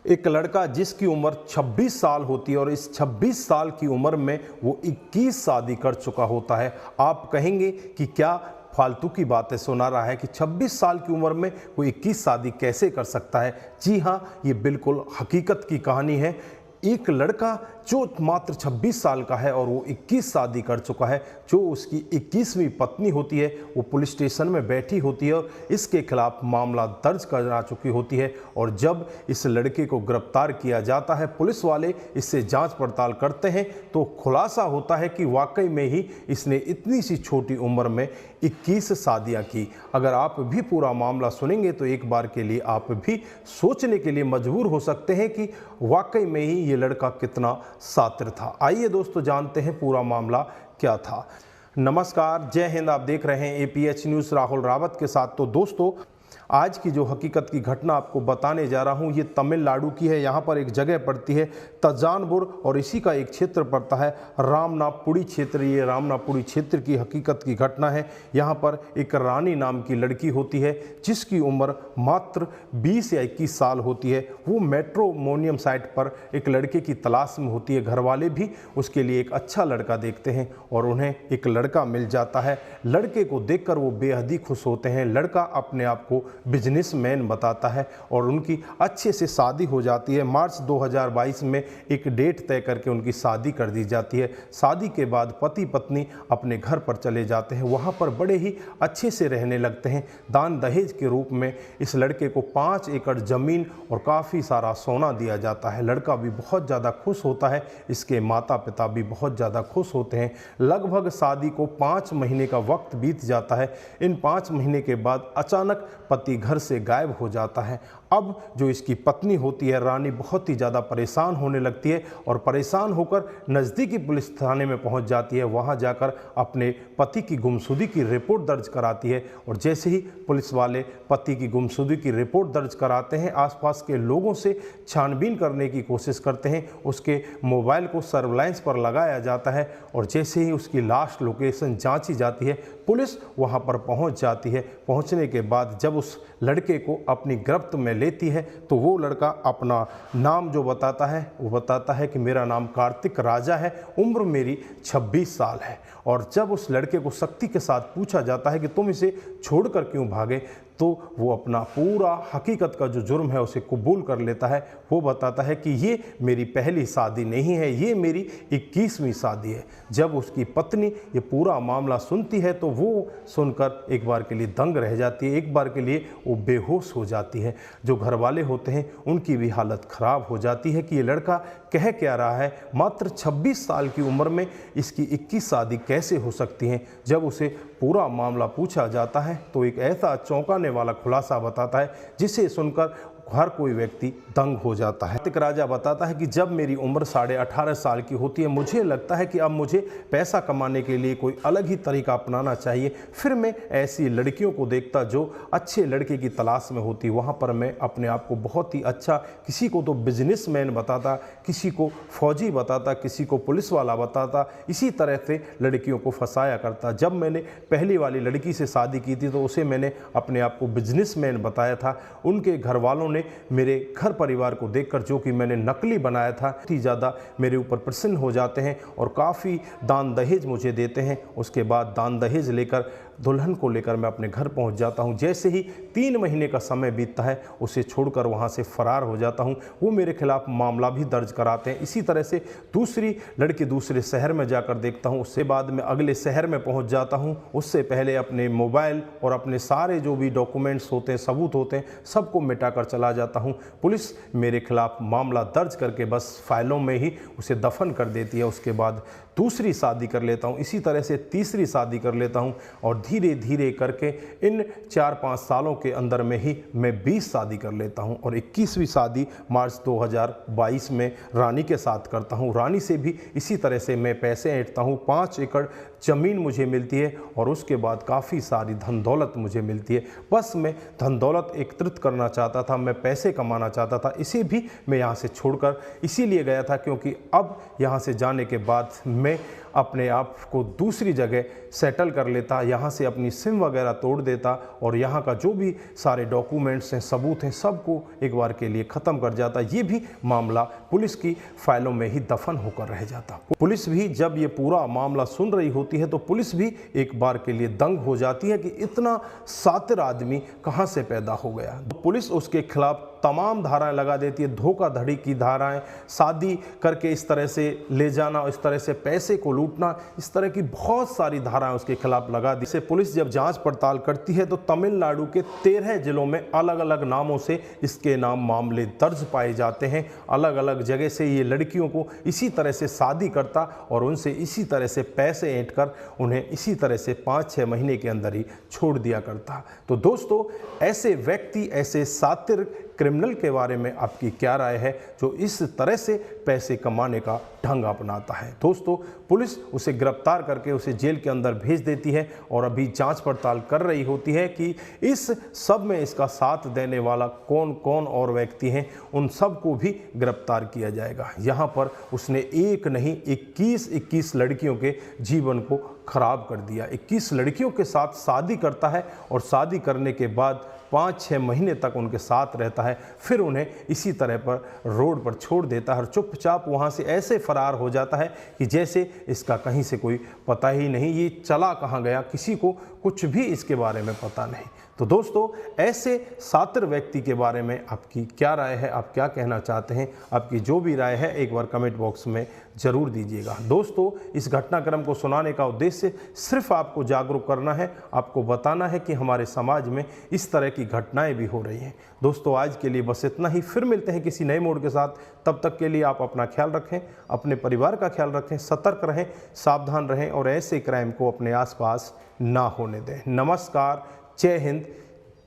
एक लड़का जिसकी उम्र 26 साल होती है और इस 26 साल की उम्र में वो 21 शादी कर चुका होता है। आप कहेंगे कि क्या फालतू की बातें सुना रहा है कि 26 साल की उम्र में कोई 21 शादी कैसे कर सकता है। जी हाँ, ये बिल्कुल हकीकत की कहानी है। एक लड़का जो मात्र 26 साल का है और वो 21 शादी कर चुका है, जो उसकी 21वीं पत्नी होती है, वो पुलिस स्टेशन में बैठी होती है और इसके खिलाफ मामला दर्ज करा चुकी होती है। और जब इस लड़के को गिरफ्तार किया जाता है, पुलिस वाले इससे जांच पड़ताल करते हैं तो खुलासा होता है कि वाकई में ही इसने इतनी सी छोटी उम्र में 21 शादियाँ की। अगर आप भी पूरा मामला सुनेंगे तो एक बार के लिए आप भी सोचने के लिए मजबूर हो सकते हैं कि वाकई में ही ये लड़का कितना शातिर था। आइए दोस्तों, जानते हैं पूरा मामला क्या था। नमस्कार, जय हिंद। आप देख रहे हैं APH न्यूज़ राहुल रावत के साथ। तो दोस्तों, आज की जो हकीकत की घटना आपको बताने जा रहा हूँ ये तमिलनाडु की है। यहाँ पर एक जगह पड़ती है तंजावुर और इसी का एक क्षेत्र पड़ता है रामनाथपुरी क्षेत्र। ये रामनाथपुरी क्षेत्र की हकीकत की घटना है। यहाँ पर एक रानी नाम की लड़की होती है जिसकी उम्र मात्र 20 या 21 साल होती है। वो मैट्रिमोनियम साइट पर एक लड़के की तलाश में होती है। घर वाले भी उसके लिए एक अच्छा लड़का देखते हैं और उन्हें एक लड़का मिल जाता है। लड़के को देखकर वो बेहद ही खुश होते हैं। लड़का अपने आप को बिजनेसमैन बताता है और उनकी अच्छे से शादी हो जाती है। मार्च 2022 में एक डेट तय करके उनकी शादी कर दी जाती है। शादी के बाद पति पत्नी अपने घर पर चले जाते हैं। वहाँ पर बड़े ही अच्छे से रहने लगते हैं। दान दहेज के रूप में इस लड़के को 5 एकड़ ज़मीन और काफ़ी सारा सोना दिया जाता है। लड़का भी बहुत ज़्यादा खुश होता है, इसके माता पिता भी बहुत ज़्यादा खुश होते हैं। लगभग शादी को 5 महीने का वक्त बीत जाता है। इन 5 महीने के बाद अचानक पति घर से गायब हो जाता है। अब जो इसकी पत्नी होती है रानी, बहुत ही ज़्यादा परेशान होने लगती है और परेशान होकर नज़दीकी पुलिस थाने में पहुंच जाती है। वहां जाकर अपने पति की गुमशुदगी की रिपोर्ट दर्ज कराती है और जैसे ही पुलिस वाले पति की गुमशुदगी की रिपोर्ट दर्ज कराते हैं, आसपास के लोगों से छानबीन करने की कोशिश करते हैं। उसके मोबाइल को सर्विलांस पर लगाया जाता है और जैसे ही उसकी लास्ट लोकेशन जांची जाती है, पुलिस वहां पर पहुंच जाती है। पहुंचने के बाद जब उस लड़के को अपनी गिरफ्त में लेती है तो वो लड़का अपना नाम जो बताता है वो बताता है कि मेरा नाम कार्तिक राजा है, उम्र मेरी 26 साल है। और जब उस लड़के को सख्ती के साथ पूछा जाता है कि तुम इसे छोड़कर क्यों भागे, तो वो अपना पूरा हकीकत का जो जुर्म है उसे कबूल कर लेता है। वो बताता है कि ये मेरी पहली शादी नहीं है, ये मेरी 21वीं शादी है। जब उसकी पत्नी ये पूरा मामला सुनती है तो वो सुनकर एक बार के लिए दंग रह जाती है, एक बार के लिए वो बेहोश हो जाती है। जो घर वाले होते हैं उनकी भी हालत ख़राब हो जाती है कि ये लड़का कह क्या रहा है, मात्र 26 साल की उम्र में इसकी 21 शादी कैसे हो सकती हैं। जब उसे पूरा मामला पूछा जाता है तो एक ऐसा चौंकाने वाला खुलासा बताता है जिसे सुनकर हर कोई व्यक्ति दंग हो जाता है। कार्तिक राजा बताता है कि जब मेरी उम्र 18.5 साल की होती है, मुझे लगता है कि अब मुझे पैसा कमाने के लिए कोई अलग ही तरीका अपनाना चाहिए। फिर मैं ऐसी लड़कियों को देखता जो अच्छे लड़के की तलाश में होती। वहाँ पर मैं अपने आप को बहुत ही अच्छा, किसी को तो बिजनेसमैन बताता, किसी को फौजी बताता, किसी को पुलिस वाला बताता। इसी तरह से लड़कियों को फंसाया करता। जब मैंने पहली वाली लड़की से शादी की थी तो उसे मैंने अपने आप को बिजनेसमैन बताया था। उनके घर वालों ने मेरे घर परिवार को देखकर, जो कि मैंने नकली बनाया था, बहुत ही ज़्यादा मेरे ऊपर प्रसन्न हो जाते हैं और काफ़ी दान दहेज मुझे देते हैं। उसके बाद दान दहेज लेकर दुल्हन को लेकर मैं अपने घर पहुंच जाता हूं। जैसे ही 3 महीने का समय बीतता है, उसे छोड़कर वहां से फरार हो जाता हूं। वो मेरे खिलाफ मामला भी दर्ज कराते हैं। इसी तरह से दूसरी लड़की दूसरे शहर में जाकर देखता हूं। उससे बाद में अगले शहर में पहुंच जाता हूं। उससे पहले अपने मोबाइल और अपने सारे जो भी डॉक्यूमेंट्स होते हैं, सबूत होते हैं, सबको मिटाकर चला जाता हूं। पुलिस मेरे खिलाफ मामला दर्ज करके बस फाइलों में ही उसे दफन कर देती है। उसके बाद दूसरी शादी कर लेता हूं। इसी तरह से तीसरी शादी कर लेता हूं और धीरे धीरे करके इन 4-5 सालों के अंदर में ही मैं 20 शादी कर लेता हूं और 21वीं शादी मार्च 2022 में रानी के साथ करता हूं। रानी से भी इसी तरह से मैं पैसे ऐंठता हूं। 5 एकड़ ज़मीन मुझे मिलती है और उसके बाद काफ़ी सारी धन दौलत मुझे मिलती है। बस मैं धन दौलत एकत्रित करना चाहता था, मैं पैसे कमाना चाहता था। इसे भी मैं यहाँ से छोड़कर इसीलिए गया था क्योंकि अब यहाँ से जाने के बाद में अपने आप को दूसरी जगह सेटल कर लेता, यहाँ से अपनी सिम वगैरह तोड़ देता और यहाँ का जो भी सारे डॉक्यूमेंट्स हैं, सबूत हैं, सबको एक बार के लिए ख़त्म कर जाता। ये भी मामला पुलिस की फाइलों में ही दफन होकर रह जाता। पुलिस भी जब ये पूरा मामला सुन रही होती है तो पुलिस भी एक बार के लिए दंग हो जाती है कि इतना शातिर आदमी कहाँ से पैदा हो गया। तो पुलिस उसके खिलाफ तमाम धाराएं लगा देती है, धोखाधड़ी की धाराएं, शादी करके इस तरह से ले जाना, इस तरह से पैसे को लूटना, इस तरह की बहुत सारी धाराएं उसके खिलाफ लगा दी। इसे पुलिस जब जांच पड़ताल करती है तो तमिलनाडु के 13 जिलों में अलग अलग नामों से इसके नाम मामले दर्ज पाए जाते हैं। अलग अलग जगह से ये लड़कियों को इसी तरह से शादी करता और उनसे इसी तरह से पैसे ऐंठ कर उन्हें इसी तरह से 5-6 महीने के अंदर ही छोड़ दिया करता। तो दोस्तों, ऐसे व्यक्ति, ऐसे शातिर क्रिमिनल के बारे में आपकी क्या राय है जो इस तरह से पैसे कमाने का ढंग अपनाता है? दोस्तों, पुलिस उसे गिरफ्तार करके उसे जेल के अंदर भेज देती है और अभी जांच पड़ताल कर रही होती है कि इस सब में इसका साथ देने वाला कौन कौन और व्यक्ति हैं, उन सबको भी गिरफ्तार किया जाएगा। यहाँ पर उसने एक नहीं 21 लड़कियों के जीवन को खराब कर दिया। 21 लड़कियों के साथ शादी करता है और शादी करने के बाद 5-6 महीने तक उनके साथ रहता है, फिर उन्हें इसी तरह पर रोड पर छोड़ देता है और चुपचाप वहाँ से ऐसे फरार हो जाता है कि जैसे इसका कहीं से कोई पता ही नहीं, ये चला कहाँ गया, किसी को कुछ भी इसके बारे में पता नहीं। तो दोस्तों, ऐसे शातिर व्यक्ति के बारे में आपकी क्या राय है? आप क्या कहना चाहते हैं? आपकी जो भी राय है एक बार कमेंट बॉक्स में ज़रूर दीजिएगा। दोस्तों, इस घटनाक्रम को सुनाने का उद्देश्य सिर्फ आपको जागरूक करना है, आपको बताना है कि हमारे समाज में इस तरह की घटनाएं भी हो रही हैं। दोस्तों, आज के लिए बस इतना ही। फिर मिलते हैं किसी नए मोड के साथ। तब तक के लिए आप अपना ख्याल रखें, अपने परिवार का ख्याल रखें, सतर्क रहें, सावधान रहें और ऐसे क्राइम को अपने आसपास ना होने दें। नमस्कार, जय हिंद,